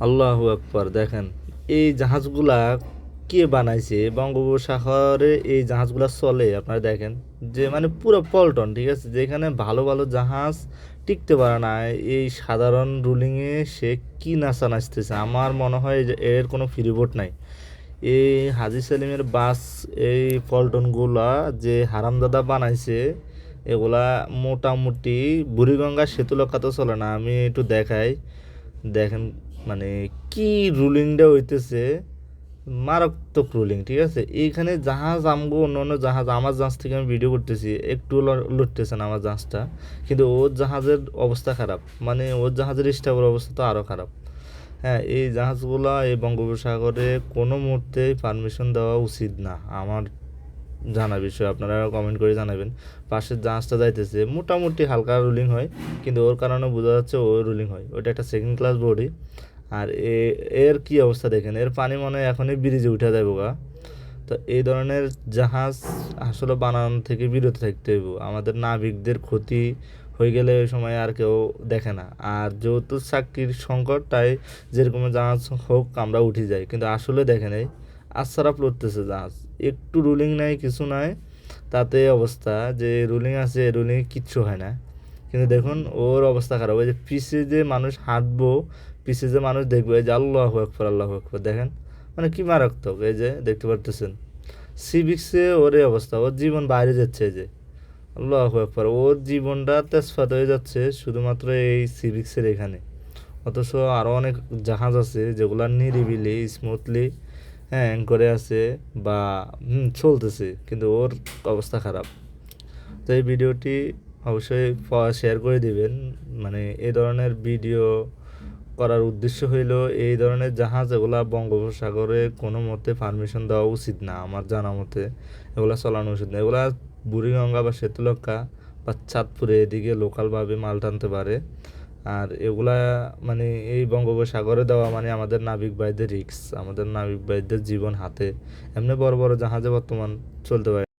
আল্লাহু আকবার। দেখেন এই জাহাজগুলা কে বানাইছে? বঙ্গোপসাগরে এই জাহাজগুলা চলে, আপনারা দেখেন যে মানে পুরো পল্টন, ঠিক আছে, যেখানে ভালো ভালো জাহাজ টিকতে পারে না, এই সাধারণ রুলিংয়ে সে কি নাচা নাচতেছে। আমার মনে হয় যে এর কোনো ফ্রিবোর্ড নাই। এই হাজী সেলিমের বাস, এই পল্টনগুলা যে হারামজাদা বানাইছে, এগুলা মোটামুটি বুড়িগঙ্গা সেতুলক্ষা তো চলে না। আমি একটু দেখাই, দেখেন মানে কি রুলিংটা হইতেছে, মারাত্মক রুলিং, ঠিক আছে। এইখানে জাহাজ আমগো অন্য অন্য জাহাজ, আমার জাহাজ থেকে আমি ভিডিও করতেছি, একটু লড়তেছে না আমার জাহাজটা, কিন্তু ওর জাহাজের অবস্থা খারাপ, মানে ওর জাহাজের স্টাফের অবস্থা তো আরও খারাপ। হ্যাঁ, এই জাহাজগুলা এই বঙ্গোপসাগরে কোনো মুহূর্তেই পারমিশন দেওয়া উচিত না আমার জানা বিষয়। আপনারা কমেন্ট করে জানাবেন। পাশের জাহাজটা যাইতেছে মোটামুটি হালকা রুলিং হয়, কিন্তু ওর কারণে বোঝা যাচ্ছে ও রুলিং হয়, ওটা একটা সেকেন্ড ক্লাস বডি। আর এর কি অবস্থা দেখেন, এর পানি মনে হয় এখনই ব্রিজে উঠে যাবো গা। তো এই ধরনের জাহাজ আসলে বানানো থেকে বিরত থাকতে হইব, আমাদের নাবিকদের ক্ষতি হয়ে গেলে ওই সময় আর কেউ দেখে না। আর যেহেতু চাকরির সংকট, তাই যেরকম জাহাজ হোক আমরা উঠে যাই, কিন্তু আসলে দেখে নেই আচ্ছারা পড়তেছে জাহাজ, একটু রুলিং নাই, কিছু নাই, তাতে অবস্থা যে রুলিং আছে, রুলিং কিচ্ছু হয় না। কিন্তু দেখুন ওর অবস্থা খারাপ, ওই যে পিছে যে মানুষ হাঁটবো, পিছে যে মানুষ দেখবে, এই যে আল্লাহু আকবার আল্লাহু আকবার, দেখেন মানে কি মারাত্মক। এই যে দেখতে পারতেছেন সিভিক্সে ওর এই অবস্থা, ওর জীবন বাইরে যাচ্ছে। এই যে আল্লাহু আকবার, ওর জীবনটা তেজপাত হয়ে যাচ্ছে শুধুমাত্র এই সিভিক্সের এখানে। অথচ আরও অনেক জাহাজ আছে যেগুলো নিরিবিলি স্মুথলি হ্যাঁ করে আছে বা চলতেছে, কিন্তু ওর অবস্থা খারাপ। তো এই ভিডিওটি অবশ্যই শেয়ার করে দিবেন। মানে এই ধরনের ভিডিও করার উদ্দেশ্য হইল, এই ধরনের জাহাজ এগুলা বঙ্গোপসাগরে কোনো মতে পারমিশন দেওয়া উচিত না আমার জানা মতে, এগুলা চালানো উচিত না। এগুলা বুড়িগঙ্গা বা সেতুলক্ষা বা চাঁদপুরে এদিকে লোকালভাবে মাল টানতে পারে। আর এগুলা মানে এই বঙ্গোপসাগরে দেওয়া মানে আমাদের নাবিক ভাইদের রিস্ক, আমাদের নাবিক ভাইদের জীবন হাতে। এমনি বড় বড় জাহাজে বর্তমান চলতে পারে।